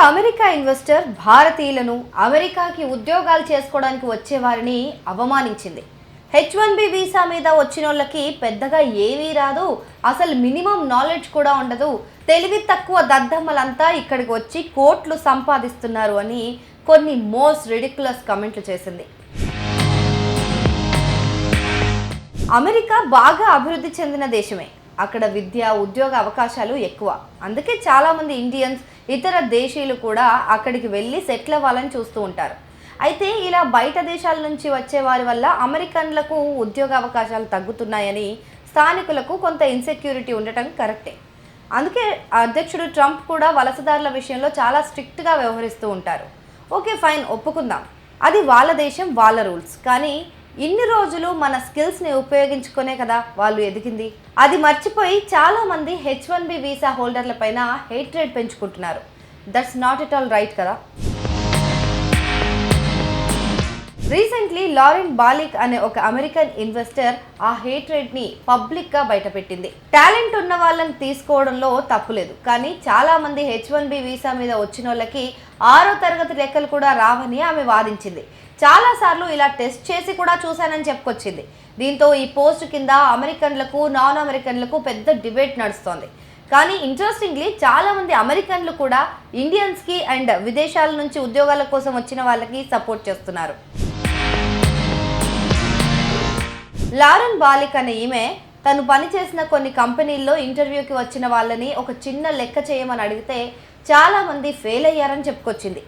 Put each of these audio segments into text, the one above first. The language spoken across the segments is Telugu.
అమెరికా ఇన్వెస్టర్ భారతీయులను అమెరికాకి ఉద్యోగాలు చేసుకోవడానికి వచ్చే వారిని అవమానించింది. H1B వీసా మీద వచ్చినోళ్ళకి పెద్దగా ఏమీ రాదు, అసలు మినిమం నాలెడ్జ్ కూడా ఉండదు, తెలివి తక్కువ దద్దమ్మలంతా ఇక్కడికి వచ్చి కోట్లు సంపాదిస్తున్నారు అని కొన్ని మోస్ట్ రిడిక్యులస్ కమెంట్లు చేసింది. అమెరికా బాగా అభివృద్ధి చెందిన దేశమే. అక్కడ విద్య ఉద్యోగ అవకాశాలు ఎక్కువ. అందుకే చాలామంది ఇండియన్స్ ఇతర దేశీయులు కూడా అక్కడికి వెళ్ళి సెటిల్ అవ్వాలని చూస్తూ ఉంటారు. అయితే ఇలా బయట దేశాల నుంచి వచ్చే వారి వల్ల అమెరికన్లకు ఉద్యోగ అవకాశాలు తగ్గుతున్నాయని స్థానికులకు కొంత ఇన్సెక్యూరిటీ ఉండటం కరెక్టే. అందుకే అధ్యక్షుడు ట్రంప్ కూడా వలసదారుల విషయంలో చాలా స్ట్రిక్ట్గా వ్యవహరిస్తూ ఉంటారు. ఓకే ఫైన్, ఒప్పుకుందాం, అది వాళ్ళ దేశం, వాళ్ళ రూల్స్. కానీ ఇన్ని రోజులు మన స్కిల్స్ని ఉపయోగించుకునే కదా వాళ్ళు ఎదిగింది. అది మర్చిపోయి చాలామంది H1B వీసా హోల్డర్ల పైన హేట్రేడ్ పెంచుకుంటున్నారు. That's not at all right కదా. రీసెంట్లీ లారెన్ బాలిక్ అనే ఒక అమెరికన్ ఇన్వెస్టర్ ఆ హేట్రేడ్ని పబ్లిక్గా బయటపెట్టింది. టాలెంట్ ఉన్న వాళ్ళని తీసుకోవడంలో తప్పులేదు, కానీ చాలామంది H1B వీసా మీద వచ్చిన వాళ్ళకి 6వ తరగతి లెక్కలు కూడా రావని ఆమె వాదించింది. చాలాసార్లు ఇలా టెస్ట్ చేసి కూడా చూశానని చెప్పుకొచ్చింది. దీంతో ఈ పోస్ట్ కింద అమెరికన్లకు నాన్ అమెరికన్లకు పెద్ద డిబేట్ నడుస్తోంది. కానీ ఇంట్రెస్టింగ్లీ చాలామంది అమెరికన్లు కూడా ఇండియన్స్కి అండ్ విదేశాల నుంచి ఉద్యోగాల కోసం వచ్చిన వాళ్ళకి సపోర్ట్ చేస్తున్నారు. లారెన్ బాలిక్ అనే ఈమె తను పనిచేసిన కొన్ని కంపెనీల్లో ఇంటర్వ్యూకి వచ్చిన వాళ్ళని ఒక చిన్న లెక్క చేయమని అడిగితే చాలామంది ఫెయిల్ అయ్యారని చెప్పుకొచ్చింది.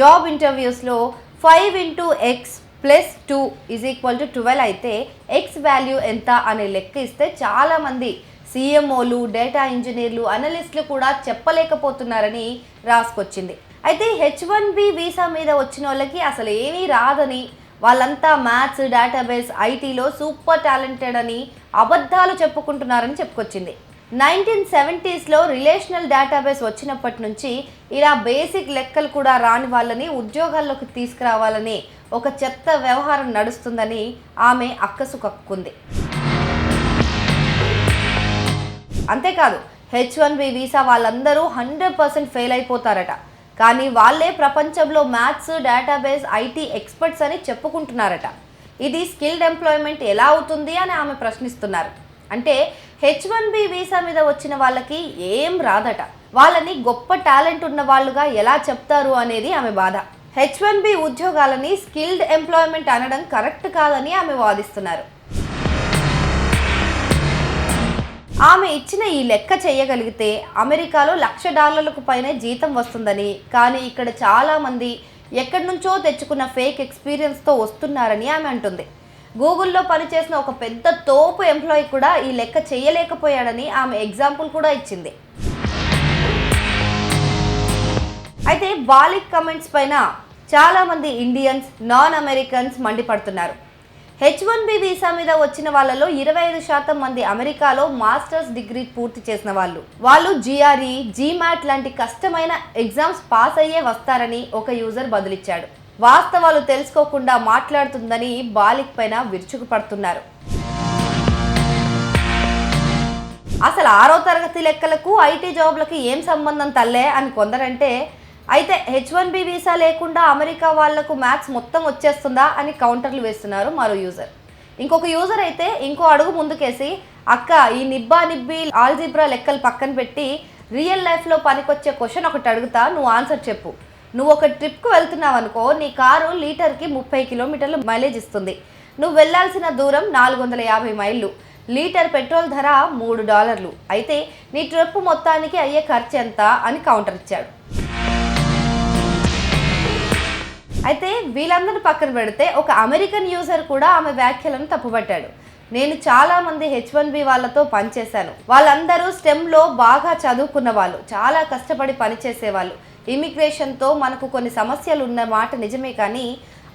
జాబ్ ఇంటర్వ్యూస్లో 5 into x + 2 = 12 అయితే ఎక్స్ వాల్యూ ఎంత అనే లెక్క ఇస్తే చాలామంది CMOలు, డేటా ఇంజనీర్లు, అనలిస్టులు కూడా చెప్పలేకపోతున్నారని రాసుకొచ్చింది. అయితే H1B వీసా మీద వచ్చిన వాళ్ళకి అసలు ఏమీ రాదని, వాళ్ళంతా మ్యాథ్స్, డేటాబేస్, ఐటీలో సూపర్ టాలెంటెడ్ అని అబద్ధాలు చెప్పుకుంటున్నారని చెప్పుకొచ్చింది. 1970sలో రిలేషనల్ డేటాబేస్ వచ్చినప్పటి నుంచి ఇలా బేసిక్ లెక్కలు కూడా రాని వాళ్ళని ఉద్యోగాల్లోకి తీసుకురావాలని ఒక చెత్త వ్యవహారం నడుస్తుందని ఆమె అక్కసు కక్కుంది. అంతేకాదు H1B వీసా వాళ్ళందరూ 100% ఫెయిల్ అయిపోతారట. కానీ వాళ్ళే ప్రపంచంలో మ్యాథ్స్, డేటాబేస్, ఐటీ ఎక్స్పర్ట్స్ అని చెప్పుకుంటున్నారట. ఇది స్కిల్డ్ ఎంప్లాయ్మెంట్ ఎలా అవుతుంది అని ఆమె ప్రశ్నిస్తున్నారు. అంటే H1B వీసా మీద వచ్చిన వాళ్ళకి ఏం రాదట, వాళ్ళని గొప్ప టాలెంట్ ఉన్న వాళ్ళుగా ఎలా చెప్తారు అనేది ఆమె బాధ. H1B ఉద్యోగాలని స్కిల్డ్ ఎంప్లాయ్మెంట్ అనడం కరెక్ట్ కాదని ఆమె వాదిస్తున్నారు. ఆమె ఇచ్చిన ఈ లెక్క చేయగలిగితే అమెరికాలో $1,00,000 పైనే జీతం వస్తుందని, కానీ ఇక్కడ చాలామంది ఎక్కడి నుంచో తెచ్చుకున్న ఫేక్ ఎక్స్పీరియన్స్తో వస్తున్నారని ఆమె అంటుంది. గూగుల్లో పనిచేసిన ఒక పెద్ద తోపు ఎంప్లాయీ కూడా ఈ లెక్క చేయలేకపోయాడని ఆమె ఎగ్జాంపుల్ కూడా ఇచ్చింది. అయితే బాలిక్ కమెంట్స్ పైన చాలామంది ఇండియన్స్, నాన్ అమెరికన్స్ మండిపడుతున్నారు. H1B వీసా మీద వచ్చిన వాళ్ళలో 25% మంది అమెరికాలో మాస్టర్స్ డిగ్రీ పూర్తి చేసిన వాళ్ళు GRE, GMAT లాంటి కష్టమైన ఎగ్జామ్స్ పాస్ అయ్యే వస్తారని ఒక యూజర్ బదులిచ్చాడు. వాస్తవాలు తెలుసుకోకుండా మాట్లాడుతుందని బాలిక్ పైన విరుచుకుపడుతున్నారు. అసలు 6వ తరగతి లెక్కలకు ఐటీ జాబ్లకి ఏం సంబంధం తల్లే అని కొందరంటే, అయితే H1B వీసా లేకుండా అమెరికా వాళ్లకు మ్యాథ్స్ మొత్తం వచ్చేస్తుందా అని కౌంటర్లు వేస్తున్నారు మరో యూజర్. ఇంకొక యూజర్ అయితే ఇంకో అడుగు ముందుకేసి, అక్క ఈ నిబ్బి ఆల్జీబ్రా లెక్కలు పక్కన పెట్టి రియల్ లైఫ్లో పనికొచ్చే క్వశ్చన్ ఒకటి అడుగుతా, నువ్వు ఆన్సర్ చెప్పు. నువ్వు ఒక ట్రిప్కు వెళ్తున్నావు అనుకో, నీ కారు లీటర్కి 30 కిలోమీటర్లు మైలేజ్ ఇస్తుంది. నువ్వు వెళ్లాల్సిన దూరం 450 మైళ్ళు. లీటర్ పెట్రోల్ ధర $3. అయితే నీ ట్రిప్ మొత్తానికి అయ్యే ఖర్చు ఎంత అని కౌంటర్ ఇచ్చాడు. అయితే వీళ్ళందరూ పక్కన పెడితే ఒక అమెరికన్ యూజర్ కూడా ఆమె వ్యాఖ్యలను తప్పుపట్టాడు. నేను చాలామంది H1B వాళ్ళతో పనిచేశాను, వాళ్ళందరూ స్టెమ్లో బాగా చదువుకున్న వాళ్ళు, చాలా కష్టపడి పనిచేసేవాళ్ళు. ఇమిగ్రేషన్తో మనకు కొన్ని సమస్యలు ఉన్న మాట నిజమే, కానీ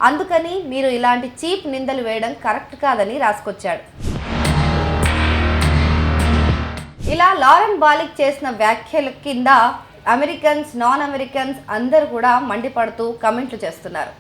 అందుకని మీరు ఇలాంటి చీప్ నిందలు వేయడం కరెక్ట్ కాదని రాసుకొచ్చాడు. ఇలా లారెన్ బాలిక్ చేసిన వ్యాఖ్యల కింద అమెరికన్స్, నాన్ అమెరికన్స్ అందరూ కూడా మండిపడుతూ కమెంట్లు చేస్తున్నారు.